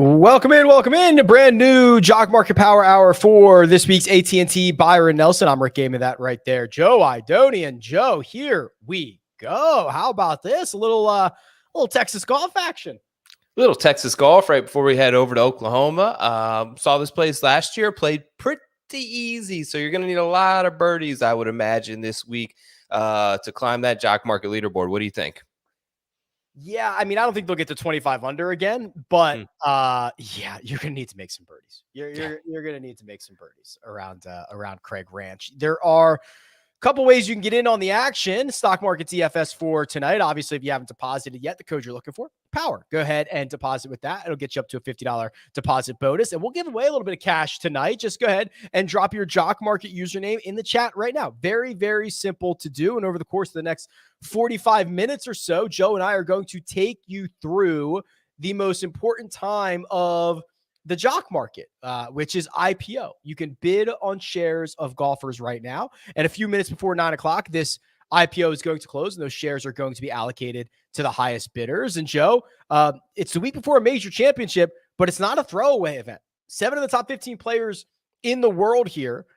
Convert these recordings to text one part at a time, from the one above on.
Welcome in to brand new Jock Market Power Hour for this week's AT&T Byron Nelson. I'm Rick Gaming that right there. Joe Idonian. Joe, here we go. How about this? A little Texas golf action. Little Texas golf right before we head over to Oklahoma. Saw this place last year, played pretty easy. So you're going to need a lot of birdies, I would imagine, this week to climb that Jock Market leaderboard. What do you think? Yeah, I mean, I don't think they'll get to 25 under again, but yeah, you're gonna need to make some birdies. You're gonna need to make some birdies around Craig Ranch. There are a couple ways you can get in on the action. Stock market DFS for tonight. Obviously, if you haven't deposited yet, the code you're looking for, Power. Go ahead and deposit with that. It'll get you up to a $50 deposit bonus, and we'll give away a little bit of cash tonight. Just go ahead and drop your Jock Market username in the chat right now. Very, very simple to do. And over the course of the next 45 minutes or so, Joe and I are going to take you through the most important time of the Jock Market, which is IPO. You can bid on shares of golfers right now. And a few minutes before 9 o'clock, this IPO is going to close, and those shares are going to be allocated to the highest bidders. And Joe, it's the week before a major championship, but it's not a throwaway event. 7 of the top 15 players in the world here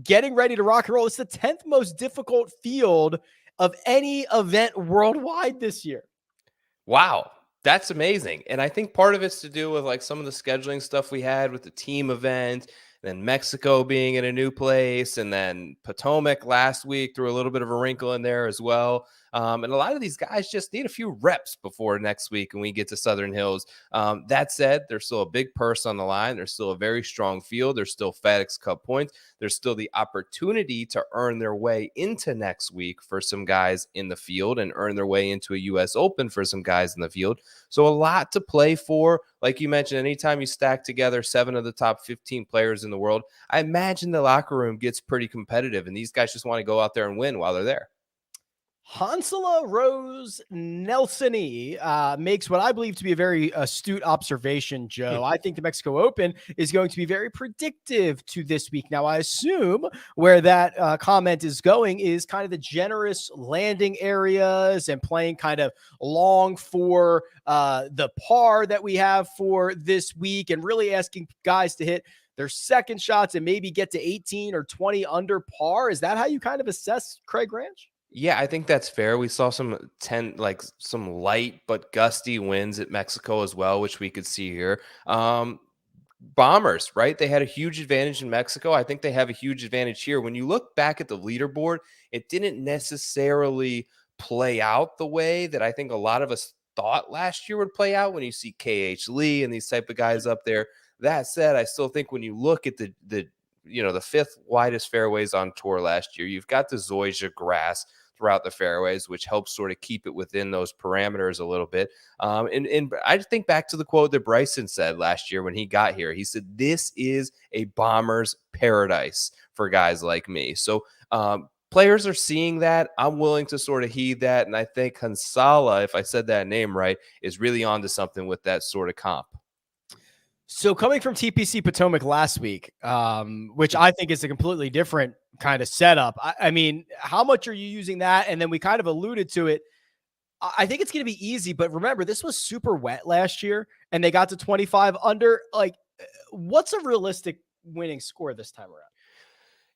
getting ready to rock and roll. It's the 10th most difficult field of any event worldwide this year. Wow. That's amazing. And I think part of it's to do with like some of the scheduling stuff we had with the team event, then Mexico being in a new place, and then Potomac last week threw a little bit of a wrinkle in there as well. And a lot of these guys just need a few reps before next week when we get to Southern Hills. That said, there's still a big purse on the line. There's still a very strong field. There's still FedEx Cup points. There's still the opportunity to earn their way into next week for some guys in the field and earn their way into a U.S. Open for some guys in the field. So a lot to play for. Like you mentioned, anytime you stack together 7 of the top 15 players in the world, I imagine the locker room gets pretty competitive, and these guys just want to go out there and win while they're there. Hansela Rose Nelsony makes what I believe to be a very astute observation, Joe. I think the Mexico Open is going to be very predictive to this week. Now, I assume where that comment is going is kind of the generous landing areas and playing kind of long for the par that we have for this week, and really asking guys to hit their second shots and maybe get to 18 or 20 under par. Is that how you kind of assess Craig Ranch? Yeah, I think that's fair. We saw some light but gusty winds at Mexico as well, which we could see here. Bombers, right? They had a huge advantage in Mexico. I think they have a huge advantage here. When you look back at the leaderboard, it didn't necessarily play out the way that I think a lot of us thought last year would play out when you see KH Lee and these type of guys up there. That said, I still think when you look at the 5th widest fairways on tour last year, you've got the zoysia grass throughout the fairways, which helps sort of keep it within those parameters a little bit. And I think back to the quote that Bryson said last year when he got here. He said, "This is a bomber's paradise for guys like me." So players are seeing that. I'm willing to sort of heed that. And I think Hansala, if I said that name right, is really onto something with that sort of comp. So coming from TPC Potomac last week, which I think is a completely different kind of setup. I mean, how much are you using that? And then we kind of alluded to it. I think it's going to be easy, but remember, this was super wet last year and they got to 25 under. Like, what's a realistic winning score this time around?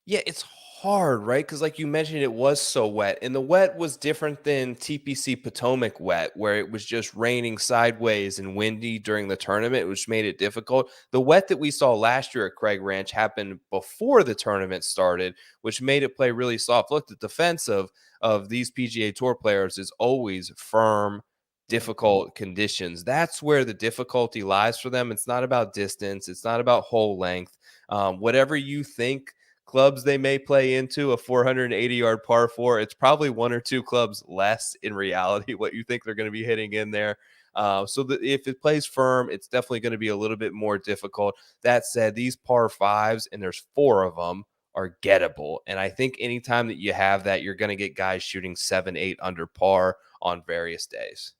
Yeah, it's hard, right? Because like you mentioned, it was so wet. And the wet was different than TPC Potomac wet, where it was just raining sideways and windy during the tournament, which made it difficult. The wet that we saw last year at Craig Ranch happened before the tournament started, which made it play really soft. Look, the defense of these PGA Tour players is always firm, difficult conditions. That's where the difficulty lies for them. It's not about distance. It's not about hole length. Whatever you think clubs they may play into a 480-yard par 4, it's probably 1 or 2 clubs less in reality what you think they're going to be hitting in there. So if it plays firm, it's definitely going to be a little bit more difficult. That said, these par 5s, and there's 4 of them, are gettable. And I think anytime that you have that, you're going to get guys shooting 7, 8 under par on various days.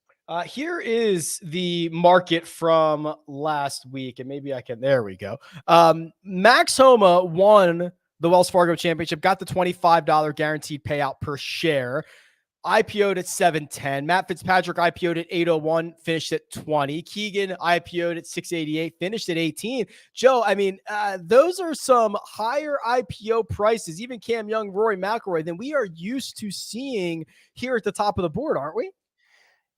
Here is the market from last week, and maybe I can, there we go. Max Homa won the Wells Fargo Championship, got the $25 guaranteed payout per share. IPO'd at 710. Matt Fitzpatrick IPO'd at 801, finished at 20. Keegan IPO'd at 688, finished at 18. Joe, I mean, those are some higher IPO prices, even Cam Young, Rory McIlroy, than we are used to seeing here at the top of the board, aren't we?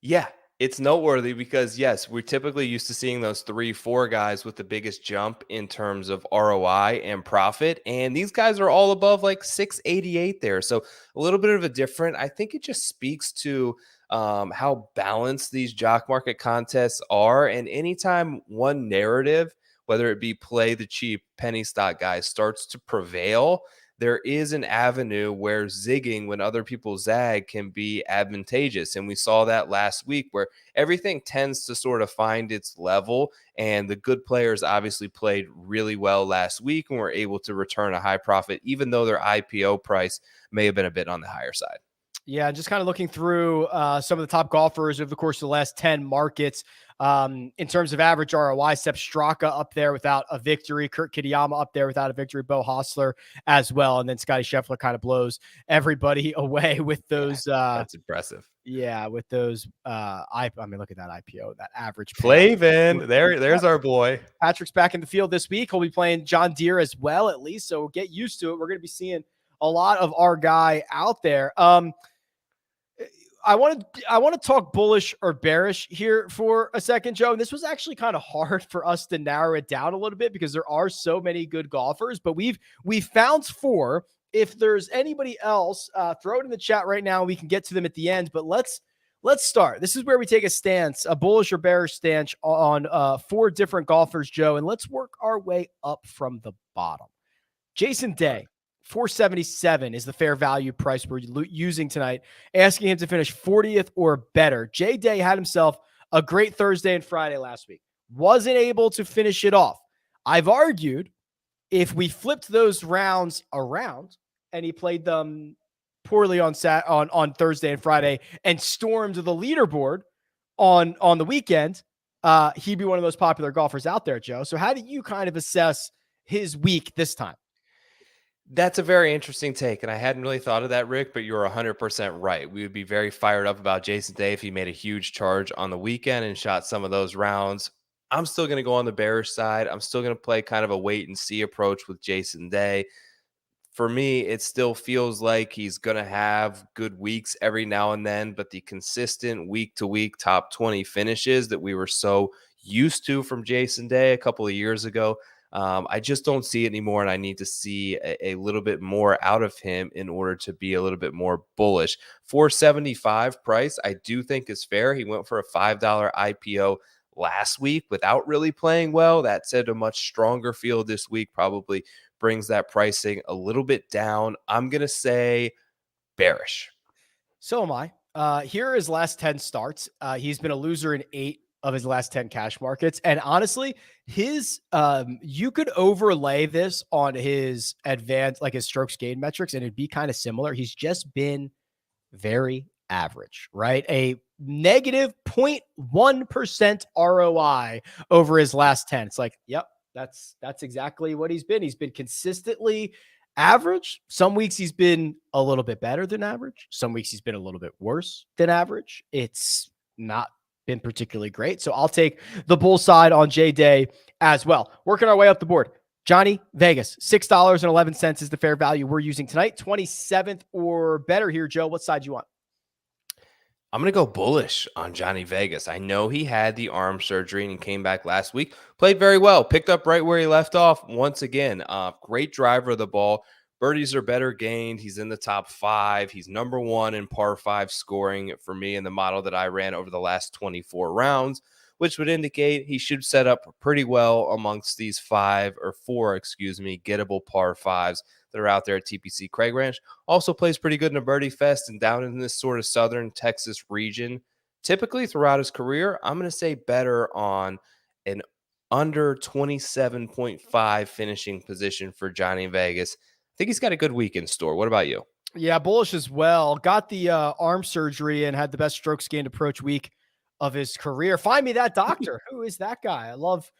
Yeah, it's noteworthy because, yes, we're typically used to seeing those 3-4 guys with the biggest jump in terms of ROI and profit. And these guys are all above like 688 there. So a little bit of a different. I think it just speaks to how balanced these jock market contests are. And anytime one narrative, whether it be play the cheap penny stock guys, starts to prevail, there is an avenue where zigging when other people zag can be advantageous. And we saw that last week where everything tends to sort of find its level. And the good players obviously played really well last week and were able to return a high profit, even though their IPO price may have been a bit on the higher side. Yeah, just kind of looking through some of the top golfers over the course of the last 10 markets. In terms of average ROI, Sepp Straka up there without a victory. Kurt Kitayama up there without a victory. Bo Hostler as well. And then Scotty Scheffler kind of blows everybody away with those. That's impressive. Yeah, with those. I mean, look at that IPO, that average. Flavin, there's our boy. Patrick's back in the field this week. He'll be playing John Deere as well, at least. So get used to it. We're going to be seeing a lot of our guy out there. I want to talk bullish or bearish here for a second, Joe. And this was actually kind of hard for us to narrow it down a little bit because there are so many good golfers, but we've found 4. If there's anybody else, throw it in the chat right now. We can get to them at the end, but let's start. This is where we take a stance, a bullish or bearish stance on 4 different golfers, Joe, and let's work our way up from the bottom. Jason Day. 477 is the fair value price we're using tonight, asking him to finish 40th or better. Jay Day had himself a great Thursday and Friday last week. Wasn't able to finish it off. I've argued if we flipped those rounds around and he played them poorly on Thursday and Friday and stormed the leaderboard on the weekend, he'd be one of those popular golfers out there, Joe. So how do you kind of assess his week this time? That's a very interesting take, and I hadn't really thought of that, Rick, but you're 100% right. We would be very fired up about Jason Day if he made a huge charge on the weekend and shot some of those rounds. I'm still going to go on the bearish side. I'm still going to play kind of a wait-and-see approach with Jason Day. For me, it still feels like he's going to have good weeks every now and then, but the consistent week-to-week top 20 finishes that we were so used to from Jason Day a couple of years ago, I just don't see it anymore, and I need to see a little bit more out of him in order to be a little bit more bullish. 475 price, I do think is fair. He went for a $5 IPO last week without really playing well. That said, a much stronger field this week probably brings that pricing a little bit down. I'm going to say bearish. So am I. Here are his last 10 starts. He's been a loser in 8 of his last 10 cash markets. And honestly, his you could overlay this on his advanced, like his strokes gain metrics, and it'd be kind of similar. He's just been very average, right? A negative 0.1% ROI over his last 10. It's like, yep, that's exactly what he's been. He's been consistently average. Some weeks he's been a little bit better than average. Some weeks he's been a little bit worse than average. It's not been particularly great. So I'll take the bull side on Jay Day as well. Working our way up the board. Johnny Vegas, $6.11 is the fair value we're using tonight. 27th or better here, Joe. What side do you want? I'm going to go bullish on Johnny Vegas. I know he had the arm surgery and came back last week. Played very well. Picked up right where he left off once again. Great driver of the ball. Birdies are better gained. He's in the top 5. He's number 1 in par 5 scoring for me in the model that I ran over the last 24 rounds, which would indicate he should set up pretty well amongst these 4 gettable par 5s that are out there at TPC Craig Ranch. Also plays pretty good in a birdie fest and down in this sort of southern Texas region. Typically throughout his career, I'm going to say better on an under 27.5 finishing position for Johnny Vegas. I think he's got a good week in store. What about you? Yeah, bullish as well. Got the arm surgery and had the best strokes gained approach week of his career. Find me that doctor. Who is that guy? I love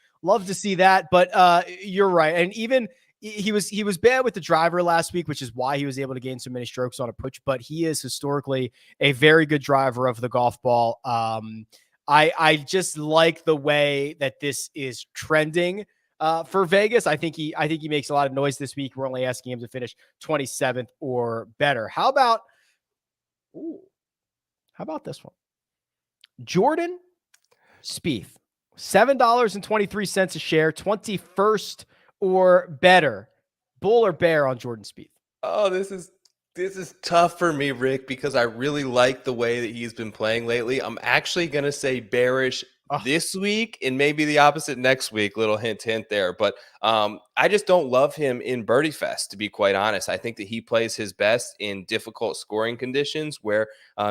to see that. But you're right. And even he was bad with the driver last week, which is why he was able to gain so many strokes on approach. But he is historically a very good driver of the golf ball. I just like the way that this is trending for Vegas. I think he makes a lot of noise this week. We're only asking him to finish 27th or better. How about this one? Jordan Spieth, $7.23 a share, 21st or better. Bull or bear on Jordan Spieth? Oh, this is tough for me, Rick, because I really like the way that he's been playing lately. I'm actually going to say bearish this week and maybe the opposite next week. Little hint there. But I just don't love him in Birdie Fest, to be quite honest. I think that he plays his best in difficult scoring conditions where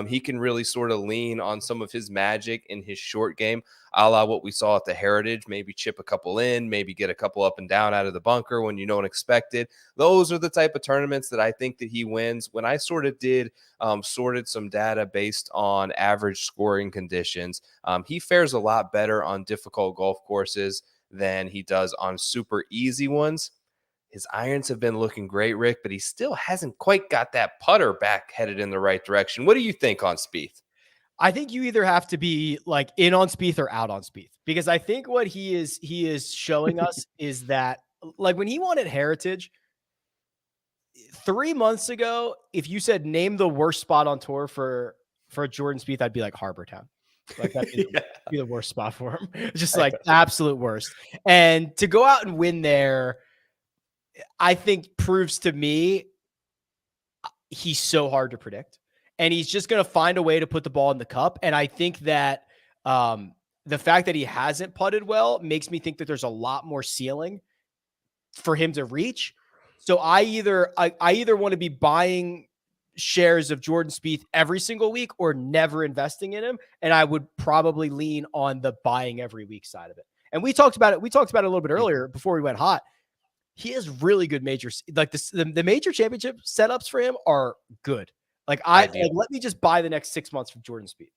he can really sort of lean on some of his magic in his short game, a la what we saw at the Heritage, maybe chip a couple in, maybe get a couple up and down out of the bunker when you don't expect it. Those are the type of tournaments that I think that he wins. When I sort of did sorted some data based on average scoring conditions, he fares a lot better on difficult golf courses than he does on super easy ones. His irons have been looking great, Rick, but he still hasn't quite got that putter back headed in the right direction. What do you think on Spieth? I think you either have to be like in on Spieth or out on Spieth, because I think what he is showing us is that, like, when he won at Heritage 3 months ago, if you said name the worst spot on tour for Jordan Spieth, I'd be like Harbor Town. Like that'd be the worst spot for him. Just like absolute worst. And to go out and win there, I think proves to me he's so hard to predict. And he's just going to find a way to put the ball in the cup. And I think that the fact that he hasn't putted well makes me think that there's a lot more ceiling for him to reach. So I either want to be buying shares of Jordan Spieth every single week or never investing in him. And I would probably lean on the buying every week side of it. And we talked about it. We talked about it a little bit earlier before we went hot. He has really good majors. Like the major championship setups for him are good. Like let me just buy the next 6 months from Jordan Spieth.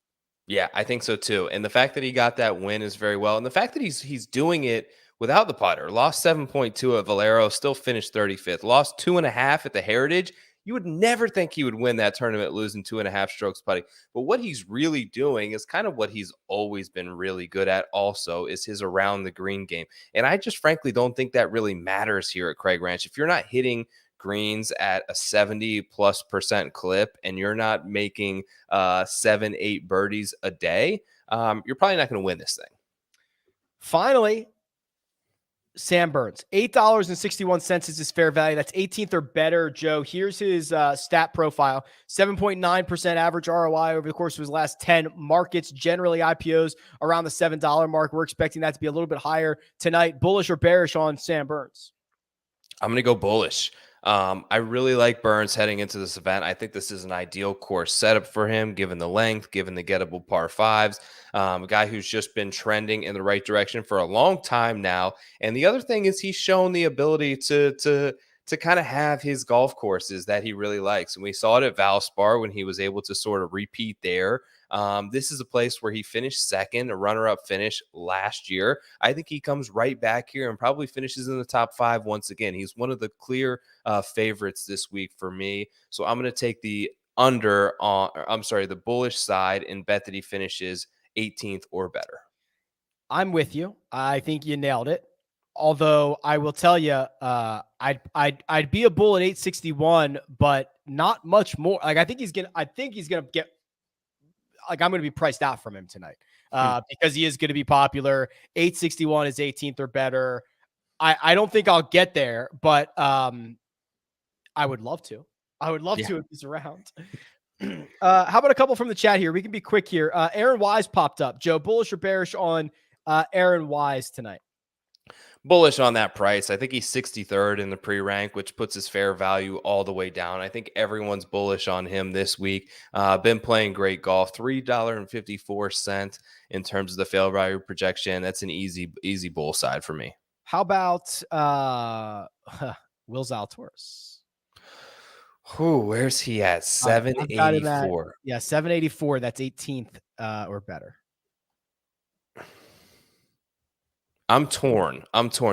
Yeah, I think so too. And the fact that he got that win is very well. And the fact that he's doing it without the putter, lost 7.2 at Valero, still finished 35th, lost 2.5 at the Heritage. You would never think he would win that tournament losing 2.5 strokes putting. But what he's really doing is kind of what he's always been really good at also, is his around the green game. And I just frankly don't think that really matters here at Craig Ranch. If you're not hitting greens at a 70+% clip and you're not making 7-8 birdies a day, you're probably not going to win this thing. Finally, Sam Burns, $8.61 is his fair value. That's 18th or better. Joe, here's his stat profile: 7.9% average ROI over the course of his last 10 markets. Generally, IPOs around the $7 mark. We're expecting that to be a little bit higher tonight. Bullish or bearish on Sam Burns? I'm going to go bullish. I really like Burns heading into this event. I think this is an ideal course setup for him, given the length, given the gettable par fives. A guy who's just been trending in the right direction for a long time now. And the other thing is he's shown the ability to kind of have his golf courses that he really likes. And we saw it at Valspar when he was able to sort of repeat there. This is a place where he finished second, a runner-up finish last year. I think he comes right back here and probably finishes in the top 5 once again. He's one of the clear favorites this week for me. So I'm going to take the the bullish side and bet that he finishes 18th or better. I'm with you. I think you nailed it. Although I will tell you, I'd be a bull at 861, but not much more. Like I think he's gonna get. Like I'm gonna be priced out from him tonight because he is gonna be popular. 861 is 18th or better. I don't think I'll get there, but I would love to. I would love to if he's around. How about a couple from the chat here? We can be quick here. Aaron Wise popped up. Joe, bullish or bearish on Aaron Wise tonight? Bullish on that price. I think he's 63rd in the pre-rank, which puts his fair value all the way down. I think everyone's bullish on him this week. Been playing great golf. $3.54 in terms of the fair value projection. That's an easy bull side for me. How about Will Zalatoris? Where's he at? 784. Yeah, 784. That's 18th or better. I'm torn.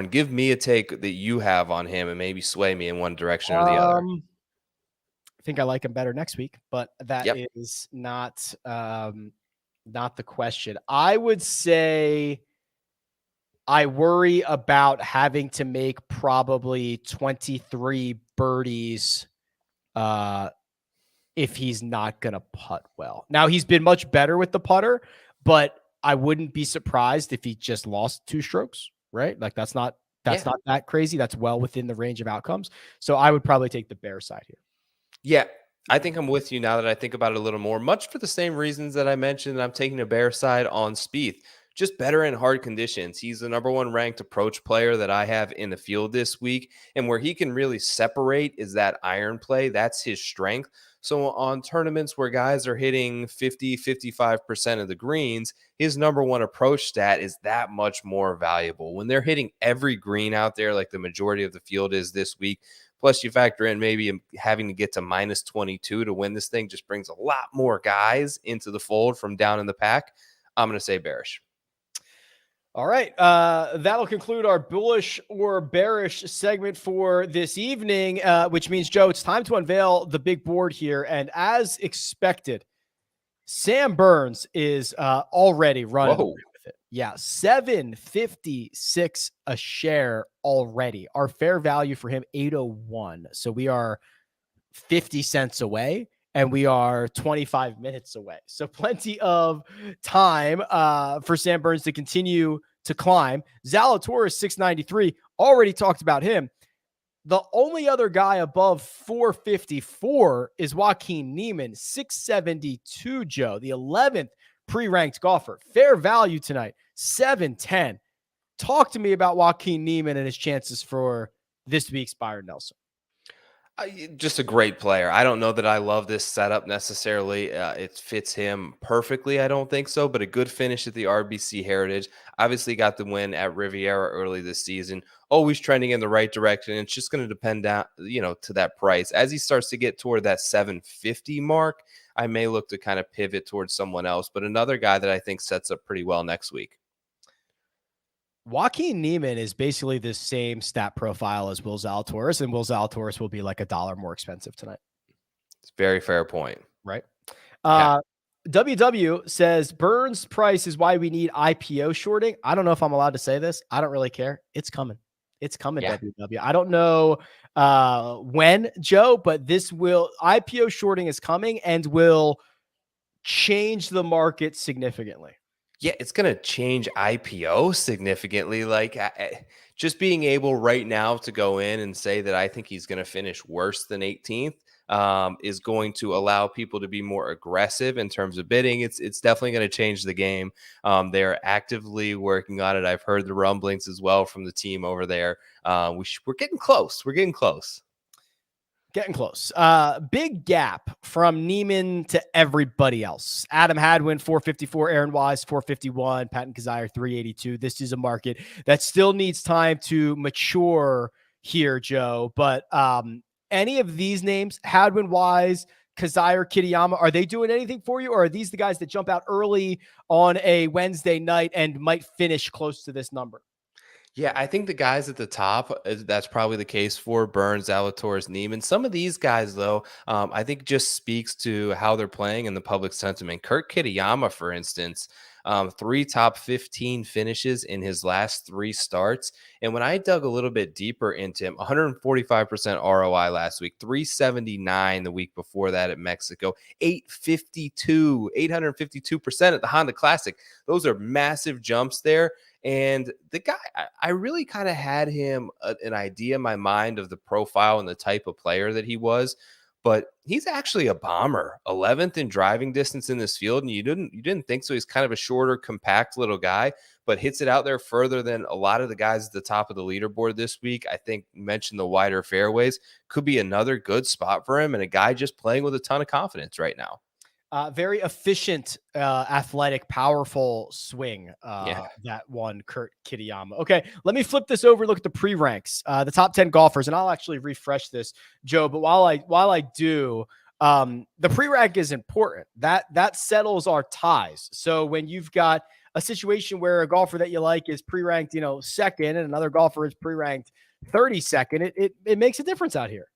Give me a take that you have on him and maybe sway me in one direction or the other. I think I like him better next week, but that Yep. is not the question. I would say I worry about having to make probably 23 birdies if he's not going to putt well. Now, he's been much better with the putter, but I wouldn't be surprised if he just lost 2 strokes, right? Like that's not that crazy. That's well within the range of outcomes. So I would probably take the bear side here. Yeah, I think I'm with you now that I think about it a little more, much for the same reasons that I mentioned. I'm taking a bear side on Spieth. Just better in hard conditions. He's the number 1 ranked approach player that I have in the field this week. And where he can really separate is that iron play. That's his strength. So on tournaments where guys are hitting 50, 55% of the greens, his number 1 approach stat is that much more valuable. When they're hitting every green out there, like the majority of the field is this week, plus you factor in maybe having to get to minus 22 to win this thing, just brings a lot more guys into the fold from down in the pack. I'm going to say bearish. All right. That'll conclude our bullish or bearish segment for this evening, which means, Joe, it's time to unveil the big board here. And as expected, Sam Burns is already running away with it. Yeah, $7.56 a share already. Our fair value for him, $8.01. So we are 50 cents away. And we are 25 minutes away. So plenty of time for Sam Burns to continue to climb. Zalatoris, 693. Already talked about him. The only other guy above 454 is Joaquin Niemann, 672, Joe, the 11th pre-ranked golfer. Fair value tonight, 710. Talk to me about Joaquin Niemann and his chances for this week's Byron Nelson. Just a great player. I don't know that I love this setup necessarily. It fits him perfectly. I don't think so, but a good finish at the RBC Heritage. Obviously got the win at Riviera early this season. Always trending in the right direction. It's just going to depend down, to that price. As he starts to get toward that 750 mark, I may look to kind of pivot towards someone else, but another guy that I think sets up pretty well next week. Joaquin Niemann is basically the same stat profile as Will Zalatoris, and Will Zalatoris will be like $1 more expensive tonight. It's a very fair point. Right. WW says Burns price is why we need IPO shorting. I don't know if I'm allowed to say this. I don't really care. It's coming. It's coming, yeah. WW. I don't know when, Joe, but IPO shorting is coming and will change the market significantly. Yeah, it's going to change IPO significantly. Like just being able right now to go in and say that I think he's going to finish worse than 18th is going to allow people to be more aggressive in terms of bidding. It's definitely going to change the game. They're actively working on it. I've heard the rumblings as well from the team over there. We're getting close. We're getting close. Getting close. Big gap from Niemann to everybody else. Adam Hadwin, 454. Aaron Wise, 451. Patton Kizzire, 382. This is a market that still needs time to mature here, Joe. But any of these names, Hadwin, Wise, Kizzire, Kitayama, are they doing anything for you? Or are these the guys that jump out early on a Wednesday night and might finish close to this number? Yeah, I think the guys at the top, that's probably the case for Burns, Zalatoris, Niemann. Some of these guys, though, I think just speaks to how they're playing and the public sentiment. Kurt Kitayama, for instance, 3 top 15 finishes in his last 3 starts. And when I dug a little bit deeper into him, 145% ROI last week, 379 the week before that at Mexico, 852% at the Honda Classic. Those are massive jumps there. And the guy, I really kind of had him an idea in my mind of the profile and the type of player that he was, but he's actually a bomber, 11th in driving distance in this field. And you didn't think so. He's kind of a shorter, compact little guy, but hits it out there further than a lot of the guys at the top of the leaderboard this week. I think you mentioned the wider fairways could be another good spot for him, and a guy just playing with a ton of confidence right now. Very efficient, athletic, powerful swing. That one, Kurt Kitayama. Okay, let me flip this over. Look at the pre-ranks, the top 10 golfers, and I'll actually refresh this, Joe. But while I do, the pre-rank is important. That settles our ties. So when you've got a situation where a golfer that you like is pre-ranked, second, and another golfer is pre-ranked 32nd, it makes a difference out here.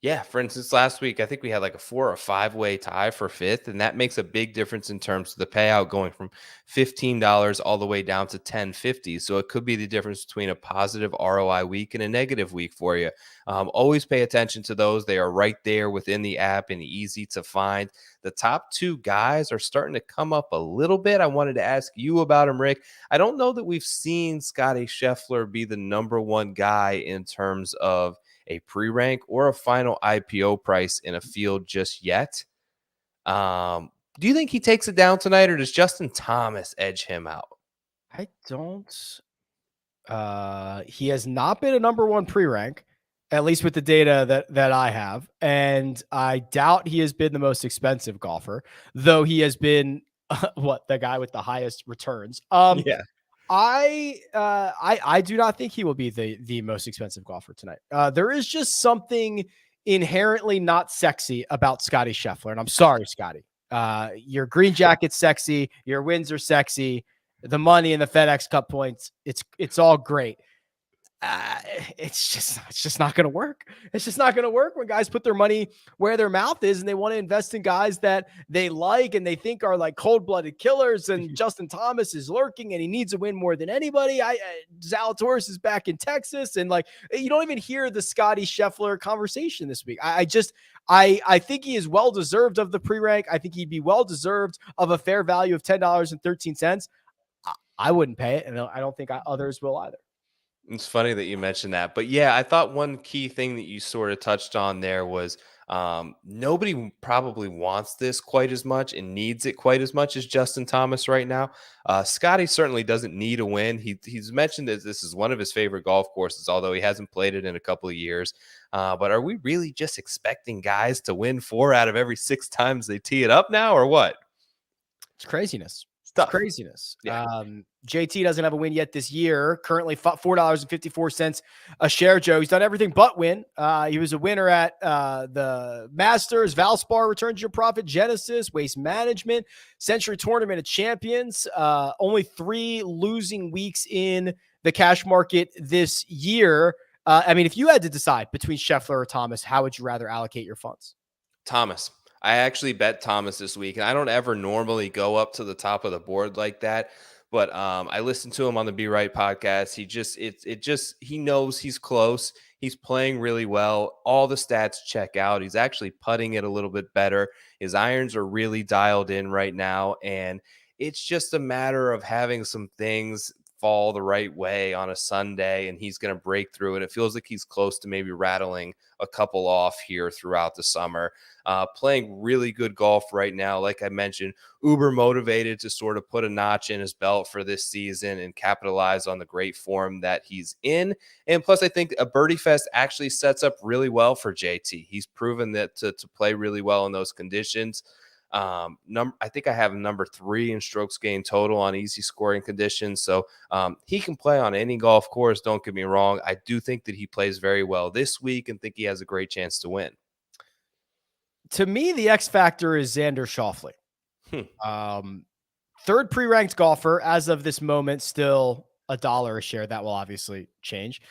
Yeah, for instance, last week, I think we had like a 4 or 5-way tie for fifth, and that makes a big difference in terms of the payout going from $15 all the way down to $10.50. So it could be the difference between a positive ROI week and a negative week for you. Always pay attention to those. They are right there within the app and easy to find. The top two guys are starting to come up a little bit. I wanted to ask you about him, Rick. I don't know that we've seen Scotty Scheffler be the number one guy in terms of a pre-rank or a final IPO price in a field just yet. Do you think he takes it down tonight, or does Justin Thomas edge him out? I don't. He has not been a number one pre-rank, at least with the data that I have, and I doubt he has been the most expensive golfer, though he has been the guy with the highest returns. Yeah. I do not think he will be the most expensive golfer tonight. There is just something inherently not sexy about Scotty Scheffler, and I'm sorry, Scotty. Your green jacket's sexy, your wins are sexy, the money and the FedEx Cup points, it's all great. It's just not going to work. It's just not going to work when guys put their money where their mouth is and they want to invest in guys that they like and they think are like cold-blooded killers. And Justin Thomas is lurking and he needs a win more than anybody. Zalatoris is back in Texas, and like you don't even hear the Scotty Scheffler conversation this week. I think he is well deserved of the pre-rank. I think he'd be well deserved of a fair value of $10.13. I wouldn't pay it, and I don't think others will either. It's funny that you mentioned that. But yeah, I thought one key thing that you sort of touched on there was nobody probably wants this quite as much and needs it quite as much as Justin Thomas right now. Scotty certainly doesn't need a win. He's mentioned that this is one of his favorite golf courses, although he hasn't played it in a couple of years. But are we really just expecting guys to win 4 out of every 6 times they tee it up now, or what? It's craziness. Stuff. Craziness. Yeah. JT doesn't have a win yet this year. Currently $4.54 a share, Joe. He's done everything but win. He was a winner at the Masters, Valspar, Return to Your Profit, Genesis, Waste Management, Century Tournament of Champions. Only 3 losing weeks in the cash market this year. If you had to decide between Scheffler or Thomas, how would you rather allocate your funds? Thomas. I actually bet Thomas this week, and I don't ever normally go up to the top of the board like that. But I listened to him on the Be Right podcast. He knows he's close. He's playing really well. All the stats check out. He's actually putting it a little bit better. His irons are really dialed in right now, and it's just a matter of having some things fall the right way on a Sunday, and he's going to break through. And it feels like he's close to maybe rattling a couple off here throughout the summer. Playing really good golf right now. Like I mentioned, uber motivated to sort of put a notch in his belt for this season and capitalize on the great form that he's in. And plus, I think a Birdie Fest actually sets up really well for JT. He's proven that to play really well in those conditions. I think I have number 3 in strokes gained total on easy scoring conditions. So he can play on any golf course. Don't get me wrong. I do think that he plays very well this week and think he has a great chance to win. To me, the X factor is Xander Schauffele. 3rd pre-ranked golfer as of this moment, still $1 a share. That will obviously change.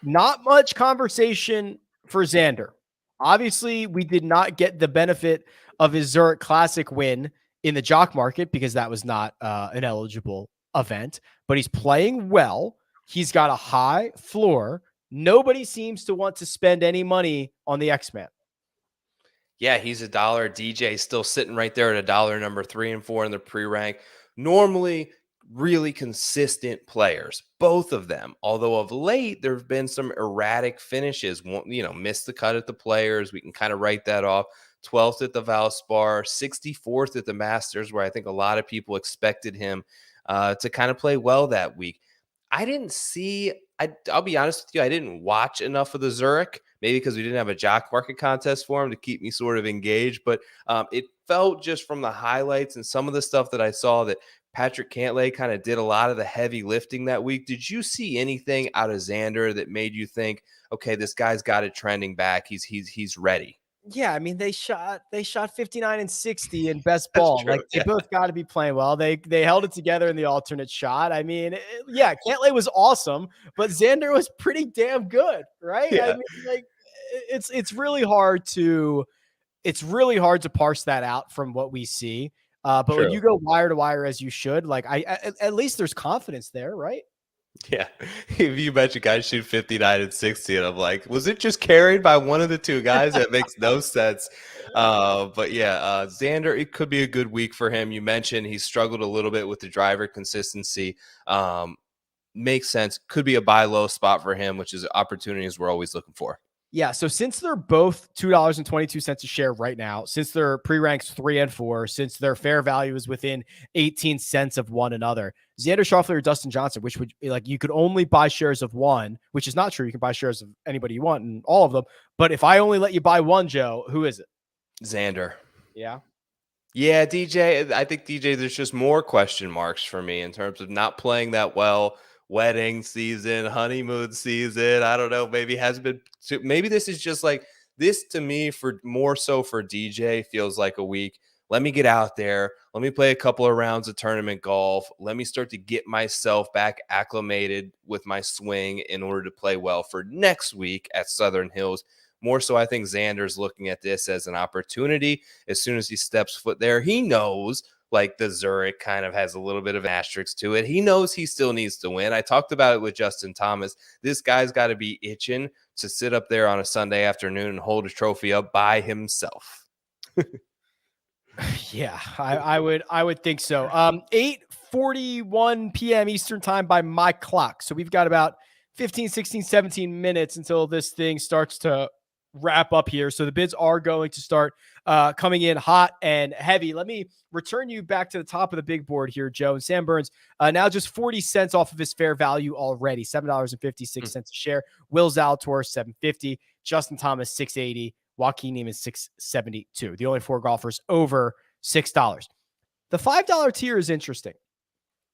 Not much conversation for Xander. Obviously, we did not get the benefit of his Zurich Classic win in the Jock market because that was not an eligible event, but he's playing well. He's got a high floor. Nobody seems to want to spend any money on the X-Man. Yeah, he's $1. DJ still sitting right there at $1, number 3 and 4 in the pre-rank. Normally, really consistent players, both of them. Although of late, there have been some erratic finishes. Missed the cut at the Players. We can kind of write that off. 12th at the Valspar, 64th at the Masters, where I think a lot of people expected him to kind of play well that week. I didn't see, I'll be honest with you, I didn't watch enough of the Zurich, maybe because we didn't have a Jock market contest for him to keep me sort of engaged, but it felt just from the highlights and some of the stuff that I saw that Patrick Cantlay kind of did a lot of the heavy lifting that week. Did you see anything out of Xander that made you think, okay, this guy's got it trending back, he's ready? Yeah, I mean they shot 59 and 60 in best That's ball. true. Like they Yeah. both got to be playing well. They held it together in the alternate shot. I mean, yeah, Cantlay was awesome, but Xander was pretty damn good, right? I Yeah. mean, like it's really hard to parse that out from what we see. But when True. you go wire to wire as you should, like at least there's confidence there, right? Yeah. If you mention guys shoot 59 and 60, and I'm like, was it just carried by one of the two guys? That makes no sense. But yeah, Xander, it could be a good week for him. You mentioned he struggled a little bit with the driver consistency. Makes sense. Could be a buy low spot for him, which is opportunities we're always looking for. Yeah, so since they're both $2.22 a share right now, since they're pre-ranked 3 and 4, since their fair value is within 18 cents of one another, Xander Schauffele or Dustin Johnson, which would be like you could only buy shares of one, which is not true. You can buy shares of anybody you want and all of them. But if I only let you buy one, Joe, who is it? Xander. Yeah. Yeah, DJ. I think DJ, there's just more question marks for me in terms of not playing that well. Wedding season, honeymoon season. I don't know. Maybe has been. Maybe this is just like this to me for more so for DJ feels like a week. Let me get out there. Let me play a couple of rounds of tournament golf. Let me start to get myself back acclimated with my swing in order to play well for next week at Southern Hills. More so, I think Xander's looking at this as an opportunity. As soon as he steps foot there, he knows like the Zurich kind of has a little bit of an asterisk to it. He knows he still needs to win. I talked about it with Justin Thomas. This guy's got to be itching to sit up there on a Sunday afternoon and hold a trophy up by himself. Yeah, I would think so. 8:41 p.m. Eastern time by my clock. So we've got about 15, 16, 17 minutes until this thing starts to wrap up here. So the bids are going to start coming in hot and heavy. Let me return you back to the top of the big board here, Joe. And Sam Burns now just 40 cents off of his fair value already, $7.56 a share. Will Zalatoris, $7.50. Justin Thomas, $6.80. Joaquin Niemann, $6.72. The only four golfers over $6. The $5 tier is interesting.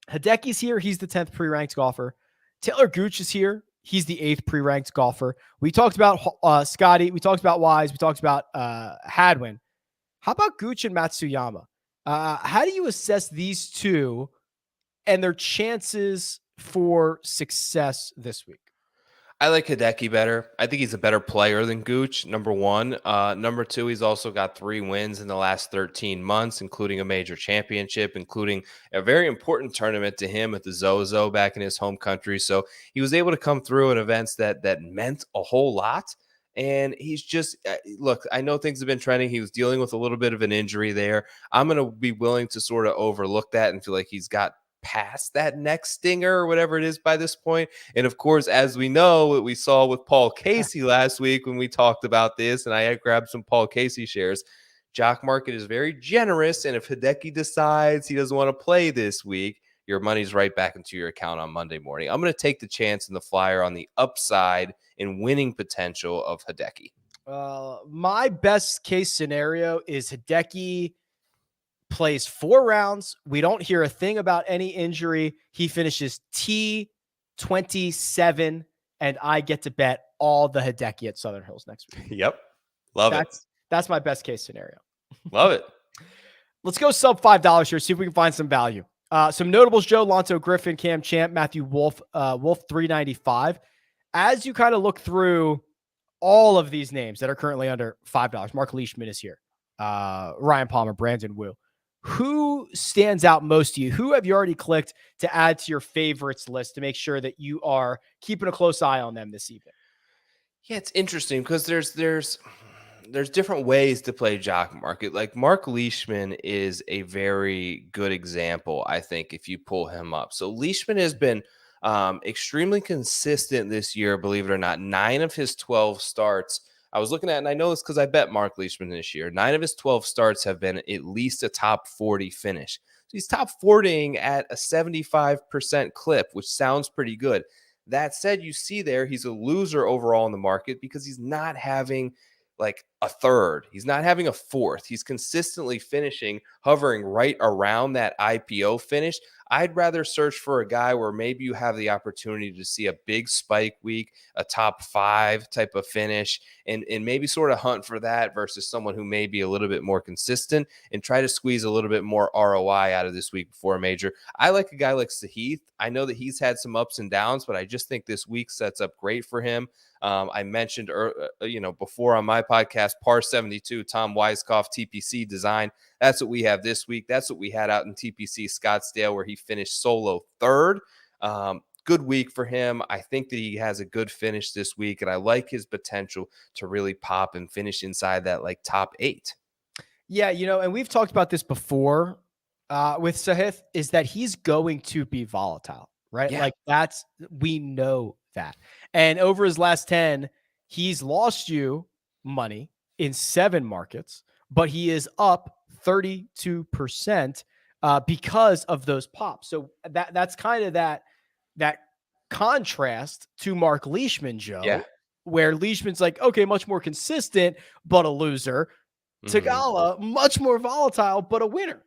Hideki's here. He's the 10th pre-ranked golfer. Taylor Gooch is here. He's the 8th pre-ranked golfer. We talked about Scotty. We talked about Wise. We talked about Hadwin. How about Gooch and Matsuyama? How do you assess these two and their chances for success this week? I like Hideki better. I think he's a better player than Gooch, number one. Number two, he's also got 3 wins in the last 13 months, including a major championship, including a very important tournament to him at the Zozo back in his home country. So he was able to come through in events that meant a whole lot. And he's just, look, I know things have been trending. He was dealing with a little bit of an injury there. I'm going to be willing to sort of overlook that and feel like he's got past that next stinger or whatever it is by this point. And of course, as we know, what we saw with Paul Casey last week when we talked about this, and I had grabbed some Paul Casey shares, Jock Market is very generous. And if Hideki decides he doesn't want to play this week, your money's right back into your account on Monday morning. I'm going to take the chance in the flyer on the upside and winning potential of Hideki. My best case scenario is Hideki plays 4 rounds. We don't hear a thing about any injury. He finishes T27, and I get to bet all the Hideki at Southern Hills next week. Yep. Love it. That's my best case scenario. Love it. Let's go sub $5 here, see if we can find some value. Some notables, Joe, Lonto Griffin, Cam Champ, Matthew Wolf, Wolf 395. As you kind of look through all of these names that are currently under $5, Mark Leishman is here. Ryan Palmer, Brandon Wu. Who stands out most to you? Who have you already clicked to add to your favorites list to make sure that you are keeping a close eye on them this evening? Yeah, it's interesting because there's different ways to play Jock Market. Like Mark Leishman is a very good example, I think, if you pull him up. So Leishman has been extremely consistent this year, believe it or not. 9 of his 12 starts. I was looking at, and I know this because I bet Mark Leishman this year. 9 of his 12 starts have been at least a top 40 finish. So he's top 40ing at a 75% clip, which sounds pretty good. That said, you see there, he's a loser overall in the market because he's not having like a third. He's not having a fourth. He's consistently finishing, hovering right around that IPO finish. I'd rather search for a guy where maybe you have the opportunity to see a big spike week, a top 5 type of finish, and maybe sort of hunt for that versus someone who may be a little bit more consistent and try to squeeze a little bit more ROI out of this week before a major. I like a guy like Sahith. I know that he's had some ups and downs, but I just think this week sets up great for him. I mentioned, before on my podcast, Par 72, Tom Weiskopf, TPC design. That's what we have this week. That's what we had out in TPC Scottsdale, where he finished solo third. Good week for him. I think that he has a good finish this week, and I like his potential to really pop and finish inside that like top 8. Yeah, and we've talked about this before with Sahith, is that he's going to be volatile, right? Yeah. Like we know that. And over his last 10, he's lost you money in 7 markets, but he is up 32% because of those pops. So that's kind of that contrast to Mark Leishman, Joe, Yeah. where Leishman's like, okay, much more consistent, but a loser. Tagala, much more volatile, but a winner.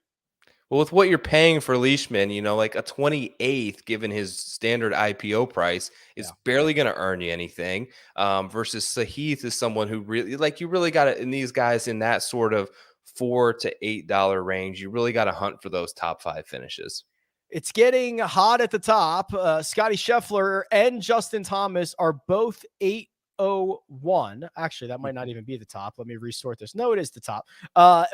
Well, with what you're paying for Leishman, like a 28th, given his standard IPO price, is barely going to earn you anything. Versus Sahith is someone who really, you really got to, in these guys in that sort of $4 to $8 range, you really got to hunt for those top 5 finishes. It's getting hot at the top. Scotty Scheffler and Justin Thomas are both 801. Actually, that might not even be the top. Let me resort this. No, it is the top.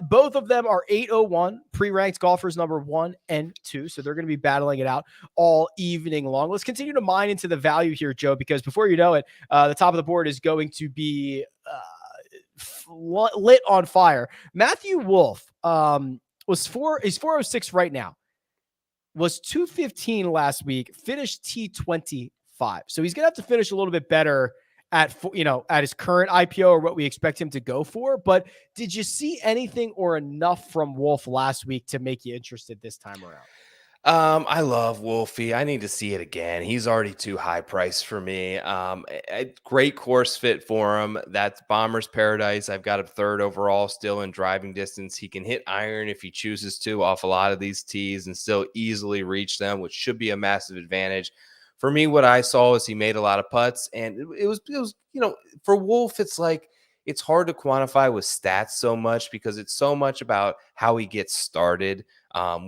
Both of them are 801 pre-ranked golfers, number 1 and 2. So they're going to be battling it out all evening long. Let's continue to mine into the value here, Joe, because before you know it, the top of the board is going to be lit on fire. Matthew Wolff is 406 right now. Was 215 last week, finished T25. So he's going to have to finish a little bit better at his current IPO or what we expect him to go for. But did you see anything or enough from Wolff last week to make you interested this time around? I love Wolfie. I need to see it again. He's already too high priced for me. A great course fit for him. That's Bomber's Paradise. I've got a 3rd overall, still in driving distance. He can hit iron if he chooses to off a lot of these tees and still easily reach them, which should be a massive advantage. For me, what I saw is he made a lot of putts, and it was for Wolff, it's hard to quantify with stats so much because it's so much about how he gets started.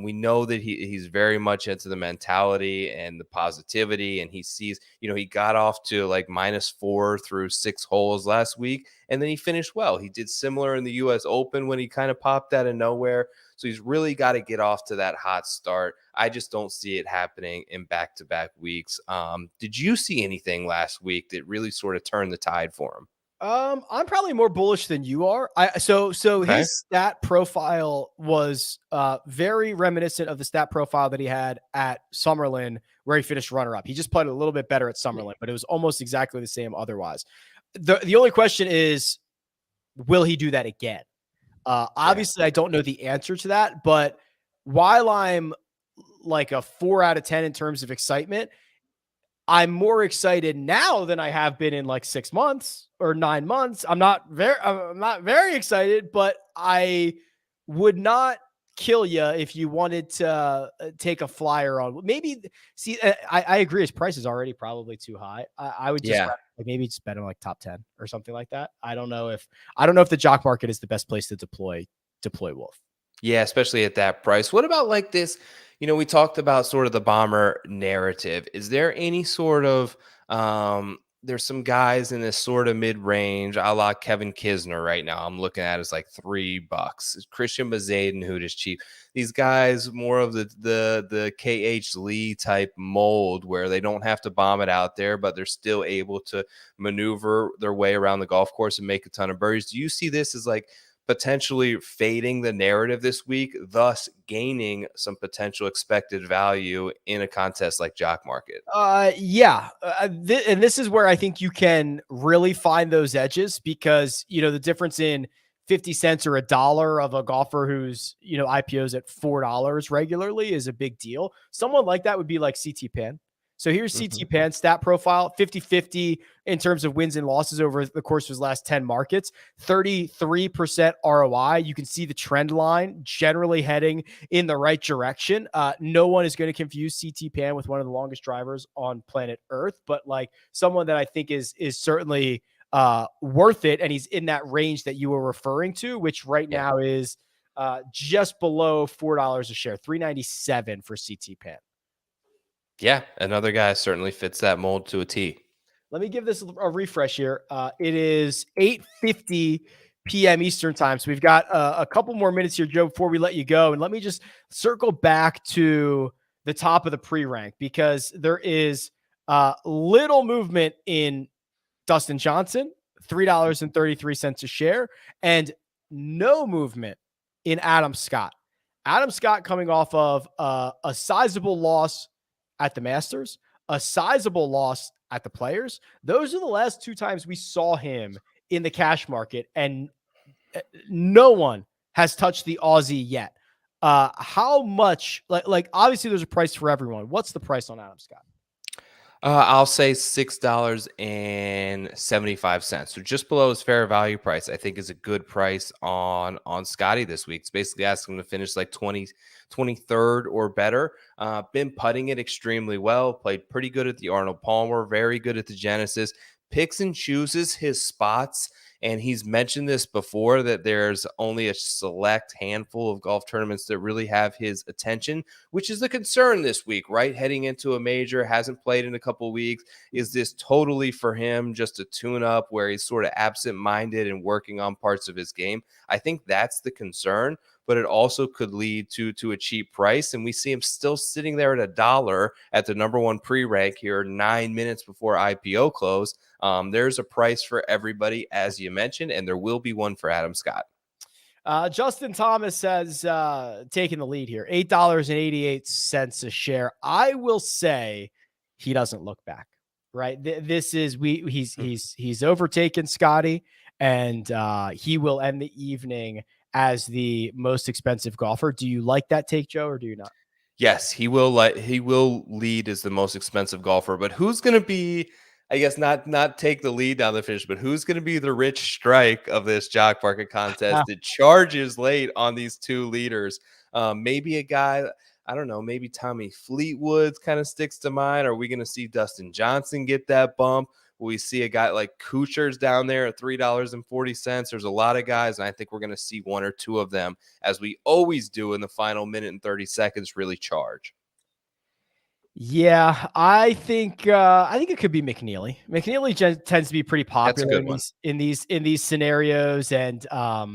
We know that he's very much into the mentality and the positivity, and he sees, he got off to like -4 through 6 holes last week, and then he finished well. He did similar in the US Open when he kind of popped out of nowhere. So he's really got to get off to that hot start. I just don't see it happening in back-to-back weeks. Did you see anything last week that really sort of turned the tide for him? I'm probably more bullish than you are. So Okay. his stat profile was very reminiscent of the stat profile that he had at Summerlin, where he finished runner-up. He just played a little bit better at Summerlin, but it was almost exactly the same otherwise. The only question is, will he do that again? Obviously, I don't know the answer to that, but while I'm like a 4 out of 10 in terms of excitement, I'm more excited now than I have been in like 6 months or 9 months. I'm not very excited, but I would not kill you if you wanted to take a flyer on. Maybe see. I agree. His price is already probably too high. I would just maybe just bet him like top 10 or something like that. I don't know if the jock market is the best place to deploy Wolff. Yeah, especially at that price. What about like this? We talked about sort of the Bomber narrative. Is there any sort of there's some guys in this sort of mid-range, a la Kevin Kisner right now. I'm looking at is like $3. Christian Bezaden, who is cheap. These guys more of the KH Lee type mold where they don't have to bomb it out there, but they're still able to maneuver their way around the golf course and make a ton of birdies. Do you see this as like potentially fading the narrative this week, thus gaining some potential expected value in a contest like Jock Market? And this is where I think you can really find those edges because, the difference in 50 cents or $1 of a golfer who's, IPOs at $4 regularly is a big deal. Someone like that would be like CT Pan. So here's CT Pan stat profile, 50-50 in terms of wins and losses over the course of his last 10 markets, 33% ROI. You can see the trend line generally heading in the right direction. No one is going to confuse CT Pan with one of the longest drivers on planet Earth, but like someone that I think is certainly worth it. And he's in that range that you were referring to, which right now is just below $4 a share, $3.97 for CT Pan. Yeah, another guy certainly fits that mold to a T. Let me give this a refresh here. It is 8:50 p.m. Eastern time. So we've got a couple more minutes here, Joe, before we let you go. And let me just circle back to the top of the pre-rank because there is little movement in Dustin Johnson, $3.33 a share, and no movement in Adam Scott. Adam Scott coming off of a sizable loss at the Masters, a sizable loss at the Players. Those are the last two times we saw him in the cash market, and no one has touched the Aussie yet. How much, like obviously there's a price for everyone. What's the price on Adam Scott? I'll say $6.75. So just below his fair value price, I think is a good price on Scotty this week. It's basically asking him to finish like 23rd or better. Been putting it extremely well. Played pretty good at the Arnold Palmer, very good at the Genesis. Picks and chooses his spots. And he's mentioned this before that there's only a select handful of golf tournaments that really have his attention, which is the concern this week, right? Heading into a major, hasn't played in a couple of weeks. Is this totally for him just a tune up where he's sort of absent-minded and working on parts of his game? I think that's the concern, but it also could lead to a cheap price. And we see him still sitting there at $1 at the number one pre-rank here 9 minutes before IPO close. There's a price for everybody, as you mentioned, and there will be one for Adam Scott. Justin Thomas has taken the lead here, $8.88 a share. I will say he doesn't look back, right? This is he's overtaken Scotty, and he will end the evening as the most expensive golfer. Do you like that take, Joe, or do you not? Yes, he will lead as the most expensive golfer, but who's going to be, I guess, not take the lead down the finish, but who's going to be the rich strike of this Jock Market contest that charges late on these two leaders? Maybe a guy, I don't know, maybe Tommy Fleetwood kind of sticks to mind. Are we going to see Dustin Johnson get that bump? Will we see a guy like Kuchar's down there at $3.40? There's a lot of guys, and I think we're going to see one or two of them, as we always do in the final minute and 30 seconds, really charge. Yeah, I think it could be McNeely. McNeely tends to be pretty popular in these scenarios, and I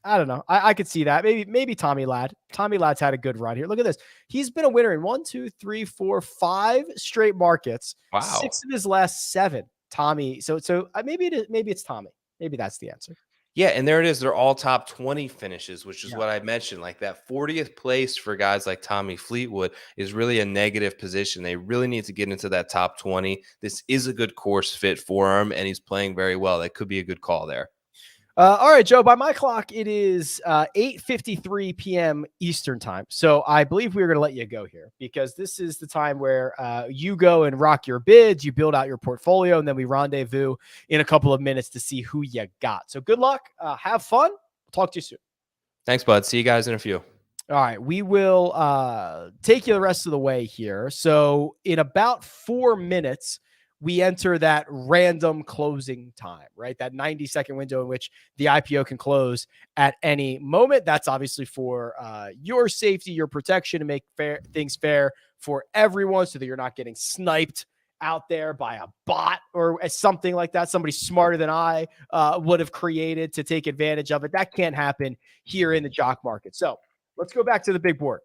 don't know. I could see that. Maybe Tommy Ladd. Tommy Ladd's had a good run here. Look at this. He's been a winner in 1, 2, 3, 4, 5 straight markets. Wow. 6 of his last 7. Tommy. So maybe it's Tommy. Maybe that's the answer. Yeah, and there it is. They're all top 20 finishes, which is what I mentioned. Like that 40th place for guys like Tommy Fleetwood is really a negative position. They really need to get into that top 20. This is a good course fit for him, and he's playing very well. That could be a good call there. All right, Joe, by my clock, it is 8:53 p.m. Eastern time. So I believe we're going to let you go here because this is the time where you go and rock your bids, you build out your portfolio, and then we rendezvous in a couple of minutes to see who you got. So good luck. Have fun. We'll talk to you soon. Thanks, bud. See you guys in a few. All right, we will take you the rest of the way here. So in about 4 minutes, we enter that random closing time, right? That 90-second window in which the IPO can close at any moment. That's obviously for your safety, your protection, to make things fair for everyone so that you're not getting sniped out there by a bot or something like that. Somebody smarter than I would have created to take advantage of it. That can't happen here in the Jock market. So let's go back to the big board.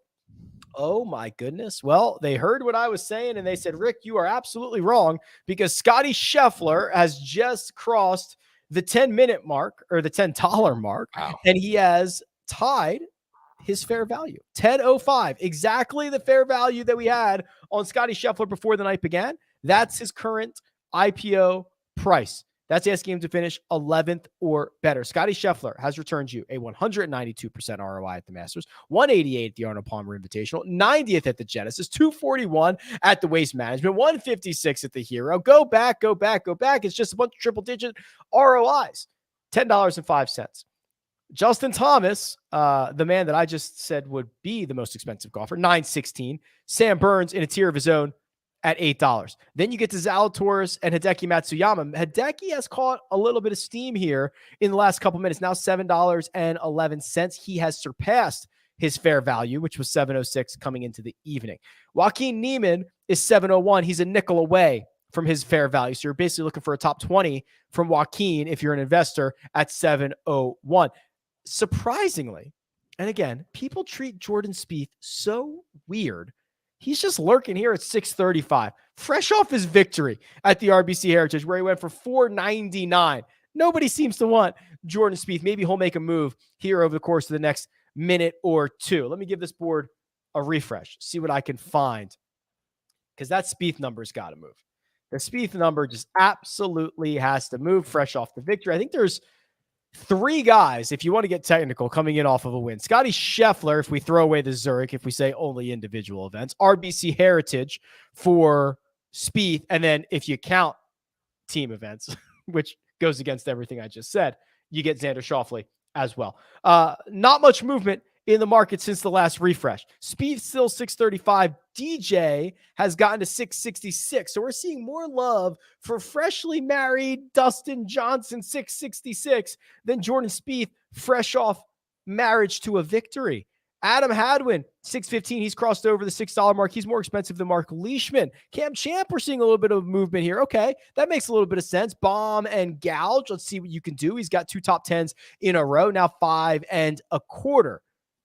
Oh my goodness. Well, they heard what I was saying and they said, Rick, you are absolutely wrong because Scotty Scheffler has just crossed the 10-minute mark or the $10 mark. Wow. And he has tied his fair value, 10.05, exactly the fair value that we had on Scotty Scheffler before the night began. That's his current IPO price. That's asking him to finish 11th or better. Scotty Scheffler has returned you a 192% ROI at the Masters, 188 at the Arnold Palmer Invitational, 90th at the Genesis, 241 at the Waste Management, 156 at the Hero. Go back, go back, go back. It's just a bunch of triple-digit ROIs. $10.05. Justin Thomas, the man that I just said would be the most expensive golfer, $9.16. Sam Burns in a tier of his own at $8. Then you get to Zalatoris and Hideki Matsuyama. Hideki has caught a little bit of steam here in the last couple minutes. Now $7.11. He has surpassed his fair value, which was $7.06 coming into the evening. Joaquin Niemann is $7.01. He's a nickel away from his fair value. So you're basically looking for a top 20 from Joaquin if you're an investor at $7.01. Surprisingly, and again, people treat Jordan Spieth so weird. He's just lurking here at 635, fresh off his victory at the RBC Heritage, where he went for $499. Nobody seems to want Jordan Spieth. Maybe he'll make a move here over the course of the next minute or two. Let me give this board a refresh, see what I can find, because that Spieth number's got to move. The Spieth number just absolutely has to move fresh off the victory. I think there's three guys, if you want to get technical, coming in off of a win. Scotty Scheffler, if we throw away the Zurich, if we say only individual events. RBC Heritage for Spieth. And then if you count team events, which goes against everything I just said, you get Xander Schauffele as well. Not much movement in the market since the last refresh. Spieth still 635. DJ has gotten to 666. So we're seeing more love for freshly married Dustin Johnson, 666, than Jordan Spieth, fresh off marriage to a victory. Adam Hadwin, 615. He's crossed over the $6 mark. He's more expensive than Mark Leishman. Cam Champ, we're seeing a little bit of movement here. Okay, that makes a little bit of sense. Bomb and gouge. Let's see what you can do. He's got two top 10s in a row, now 5.25.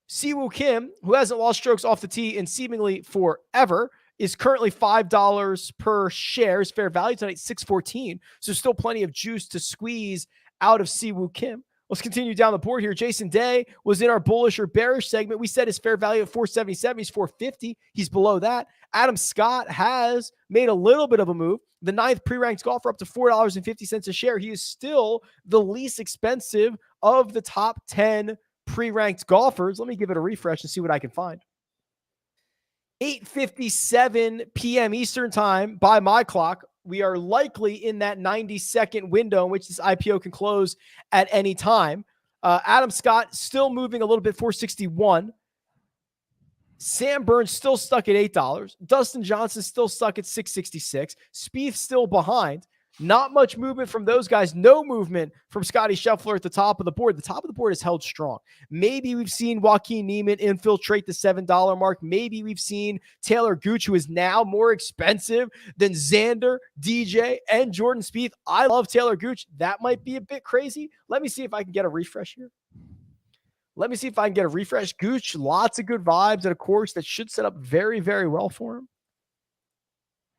Siwoo Kim, who hasn't lost strokes off the tee in seemingly forever, is currently $5 per share. His fair value tonight, $6.14. So still plenty of juice to squeeze out of Siwoo Kim. Let's continue down the board here. Jason Day was in our bullish or bearish segment. We said his fair value at $477. He's $450. He's below that. Adam Scott has made a little bit of a move. The ninth pre-ranked golfer up to $4.50 a share. He is still the least expensive of the top 10 pre-ranked golfers. Let me give it a refresh and see what I can find. 8:57 p.m. Eastern time by my clock. We are likely in that 90-second window in which this IPO can close at any time. Adam Scott still moving a little bit, $461. Sam Burns still stuck at $8. Dustin Johnson still stuck at $666. Spieth still behind. Not much movement from those guys. No movement from Scotty Scheffler at the top of the board. The top of the board is held strong. Maybe we've seen Joaquin Niemann infiltrate the $7 mark. Maybe we've seen Taylor Gooch, who is now more expensive than Xander, DJ, and Jordan Spieth. I love Taylor Gooch. That might be a bit crazy. Let me see if I can get a refresh here. Gooch, lots of good vibes at a course that should set up very, very well for him.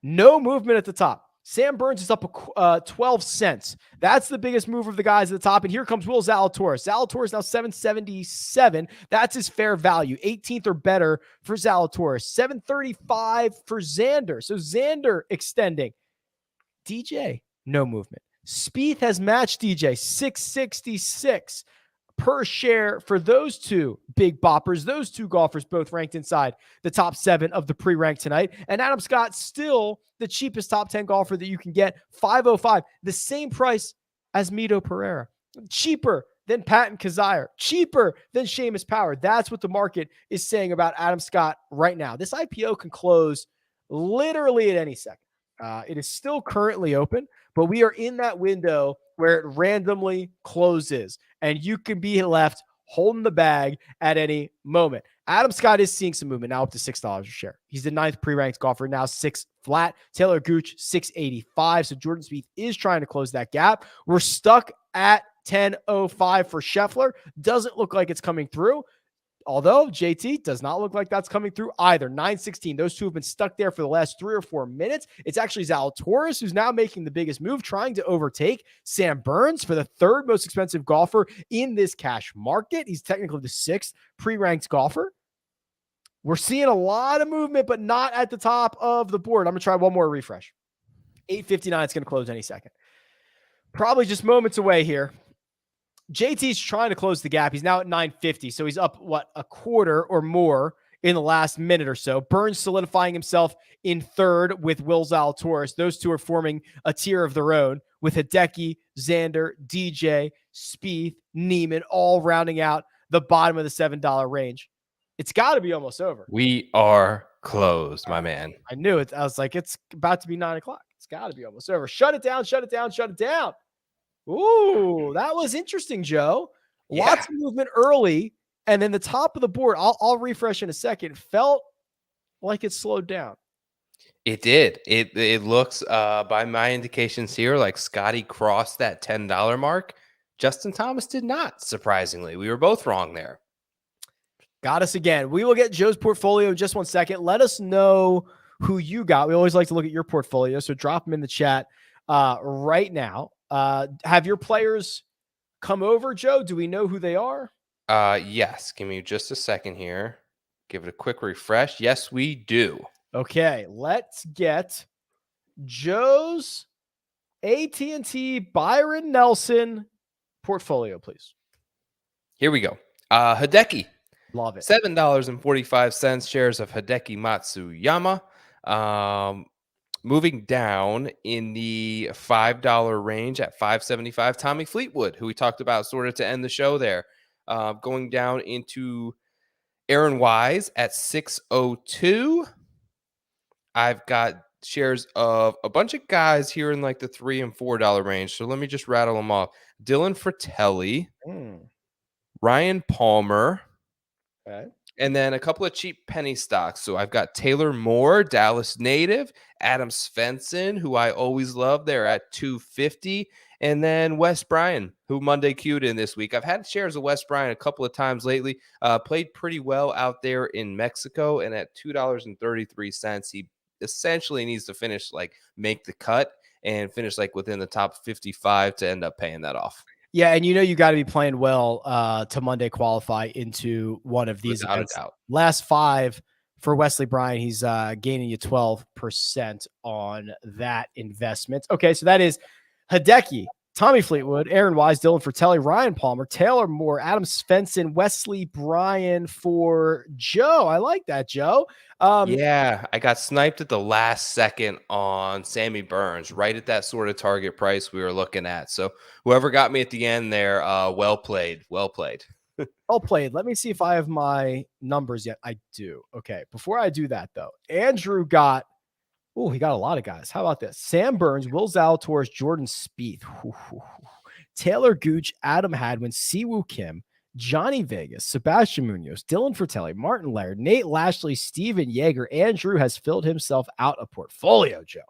No movement at the top. Sam Burns is up 12 cents. That's the biggest move of the guys at the top. And here comes Will Zalatoris. Zalatoris now 777. That's his fair value. 18th or better for Zalatoris. 735 for Xander. So Xander extending. DJ, no movement. Spieth has matched DJ, 666 per share for those two big boppers, those two golfers, both ranked inside the top 7 of the pre-ranked tonight. And Adam Scott, still the cheapest top 10 golfer that you can get, $505, the same price as Mito Pereira, cheaper than Patton Kizzire, cheaper than Seamus Power. That's what the market is saying about Adam Scott right now. This IPO can close literally at any second. It is still currently open, but we are in that window where it randomly closes, and you can be left holding the bag at any moment. Adam Scott is seeing some movement now up to $6 a share. He's the 9th pre-ranked golfer, now 6 flat. Taylor Gooch, 685. So Jordan Spieth is trying to close that gap. We're stuck at 10.05 for Scheffler. Doesn't look like it's coming through. Although JT does not look like that's coming through either. 9:16. Those two have been stuck there for the last 3 or 4 minutes. It's actually Zalatoris who's now making the biggest move, trying to overtake Sam Burns for the 3rd most expensive golfer in this cash market. He's technically the 6th pre-ranked golfer. We're seeing a lot of movement, but not at the top of the board. I'm going to try one more refresh. 8:59. It's going to close any second. Probably just moments away here. JT's trying to close the gap. He's now at 950, so he's up, a quarter or more in the last minute or so. Burns solidifying himself in third with Will Zalatoris. Those two are forming a tier of their own with Hideki, Xander, DJ, Spieth, Neiman, all rounding out the bottom of the $7 range. It's got to be almost over. We are closed, my man. I knew it. I was like, it's about to be 9 o'clock. It's got to be almost over. Shut it down, shut it down, shut it down. Ooh, that was interesting, Joe. Lots of movement early, and then the top of the board, I'll refresh in a second, felt like it slowed down. It did. It looks, by my indications here, like Scotty crossed that $10 mark. Justin Thomas did not, surprisingly. We were both wrong there. Got us again. We will get Joe's portfolio in just 1 second. Let us know who you got. We always like to look at your portfolio, so drop them in the chat right now. Have your players come over, Joe? Do we know who they are? Yes. Give me just a second here. Give it a quick refresh. Yes, we do. Okay, let's get Joe's AT&T Byron Nelson portfolio, please. Here we go. Hideki. Love it. $7.45 shares of Hideki Matsuyama. Moving down in the $5 range at $5.75, Tommy Fleetwood, who we talked about sort of to end the show there. Going down into Aaron Wise at $6.02. I've got shares of a bunch of guys here in like the $3 and $4 range. So let me just rattle them off. Dylan Fratelli, Ryan Palmer, okay, and then a couple of cheap penny stocks. So I've got Taylor Moore, Dallas native, Adam Svensson, who I always love. They're at $2.50. And then Wes Bryan, who Monday queued in this week. I've had shares of Wes Bryan a couple of times lately. Played pretty well out there in Mexico. And at $2.33, he essentially needs to finish, make the cut and finish within the top 55 to end up paying that off. Yeah, and you got to be playing well to Monday qualify into one of these Without events. a doubt. Last 5 for Wesley Bryan, he's gaining you 12% on that investment. Okay, so that is Hideki, Tommy Fleetwood, Aaron Wise, Dylan Fratelli, Ryan Palmer, Taylor Moore, Adam Svensson, Wesley Bryan for Joe. I like that, Joe. Yeah, I got sniped at the last second on Sammy Burns, right at that sort of target price we were looking at. So whoever got me at the end there, well played. Well played. Well played. Let me see if I have my numbers yet. I do. Okay. Before I do that, though, Andrew got, he got a lot of guys. How about this? Sam Burns, Will Zalatoris, Jordan Spieth, Taylor Gooch, Adam Hadwin, Siwoo Kim, Johnny Vegas, Sebastian Munoz, Dylan Fratelli, Martin Laird, Nate Lashley, Steven Yeager. Andrew has filled himself out a portfolio, Joe.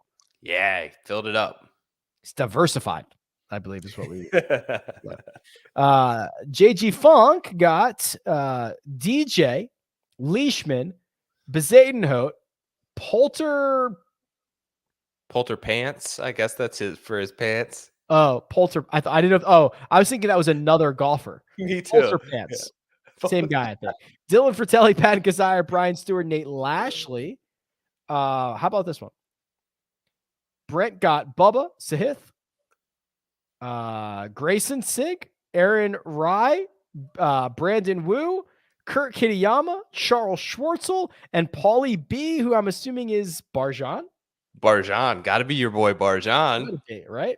Yeah, he filled it up. It's diversified, I believe is what we JG Funk got DJ, Leishman, Bezadenhout, Poulter Pants. I guess that's for his pants. Oh, Poulter. I didn't know. I was thinking that was another golfer. Me too. Poulter Pants. Yeah. Same guy, I think. Dylan Fratelli, Pat Kazire, Brian Stewart, Nate Lashley. How about this one? Brent got Bubba Sahith, Grayson Sig, Aaron Rye, Brandon Wu, Kurt Kitayama, Charles Schwartzel, and Paulie B, who I'm assuming is Barjan. Got to be your boy Barjan. Right?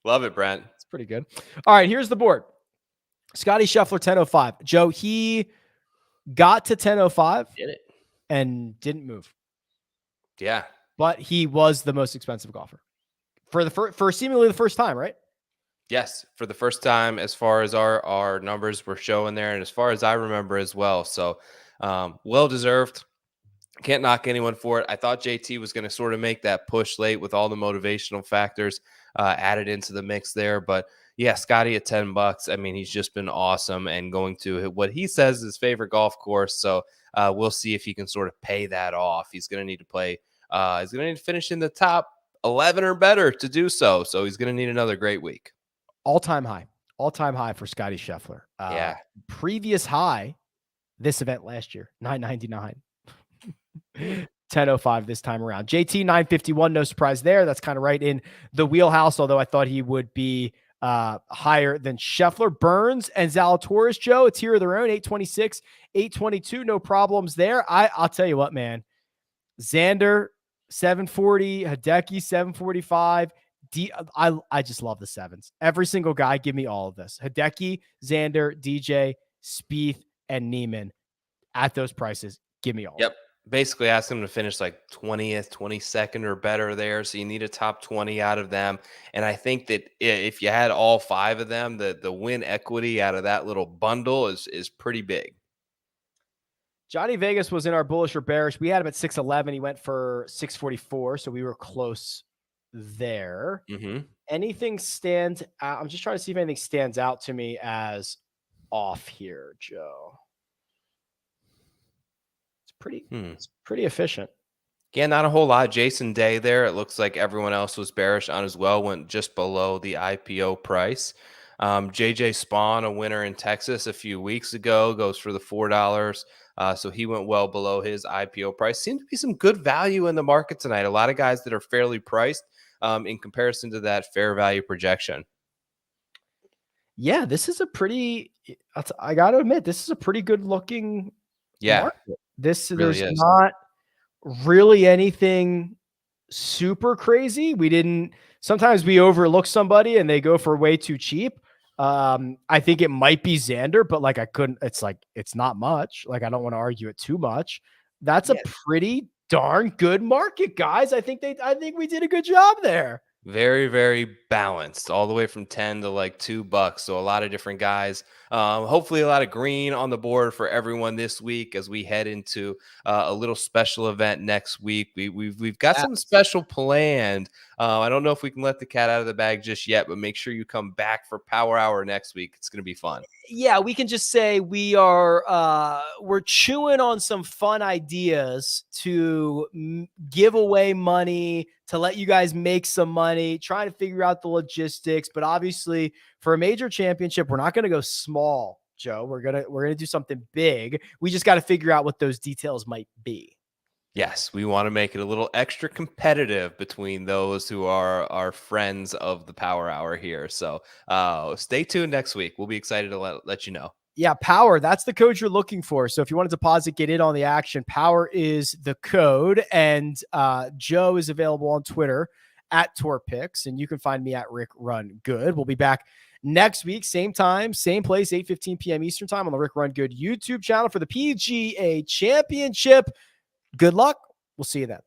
Love it, Brent. It's pretty good. All right, here's the board. Scotty Scheffler, 1005. Joe, he got to 1005. Did it. And didn't move. Yeah. But he was the most expensive golfer. For seemingly the first time, right? Yes, for the first time as far as our numbers were showing there, and as far as I remember as well. So well-deserved. Can't knock anyone for it. I thought JT was going to sort of make that push late with all the motivational factors added into the mix there. But yeah, Scotty at $10. I mean, he's just been awesome and going to what he says is his favorite golf course. So we'll see if he can sort of pay that off. He's going to need to play. He's going to need to finish in the top 11 or better to do so. So he's going to need another great week. All-time high for Scotty Scheffler. Yeah. Previous high, this event last year, $9.99. 10.05 this time around. JT 951, no surprise there. That's kind of right in the wheelhouse, although I thought he would be higher than Scheffler. Burns and Zalatoris, Joe, a tier of their own, 826, 822, no problems there. I'll tell you what, man. Xander, 740, Hideki, 745. I just love the sevens. Every single guy, give me all of this. Hideki, Xander, DJ, Spieth, and Neiman at those prices. Give me all. Yep. Basically ask them to finish like 20th, 22nd or better there. So you need a top 20 out of them. And I think that if you had all 5 of them, the win equity out of that little bundle is pretty big. Johnny Vegas was in our bullish or bearish. We had him at 611. He went for 644. So we were close there. Mm-hmm. Anything stands out? I'm just trying to see if anything stands out to me as off here, Joe. It's pretty efficient. Yeah, not a whole lot. Jason Day there. It looks like everyone else was bearish on as well. Went just below the IPO price. JJ Spawn, a winner in Texas a few weeks ago, goes for the $4. So he went well below his IPO price. Seems to be some good value in the market tonight. A lot of guys that are fairly priced in comparison to that fair value projection. Yeah, this is a pretty, I got to admit, this is a pretty good looking market. There's really not really anything super crazy. Sometimes we overlook somebody and they go for way too cheap. I think it might be Xander, but like it's not much. Like I don't want to argue it too much. That's a pretty darn good market, guys. I think we did a good job there. Very, very balanced, all the way from 10 to like $2. So a lot of different guys. Hopefully a lot of green on the board for everyone this week as we head into a little special event next week. We've got some special planned. I don't know if we can let the cat out of the bag just yet, but make sure you come back for Power Hour next week. It's going to be fun. Yeah, we can just say we're chewing on some fun ideas to give away money, to let you guys make some money, trying to figure out the logistics. But obviously for a major championship, we're not going to go small, Joe. We're going to do something big. We just got to figure out what those details might be. Yes, we want to make it a little extra competitive between those who are our friends of the Power Hour here. So stay tuned next week. We'll be excited to let you know. Yeah, Power, that's the code you're looking for. So if you want to deposit, get in on the action, Power is the code. And Joe is available on Twitter at TourPicks, and you can find me at RickRunGood. We'll be back next week, same time, same place, 8:15 p.m. Eastern time on the RickRunGood YouTube channel for the PGA Championship. Good luck. We'll see you then.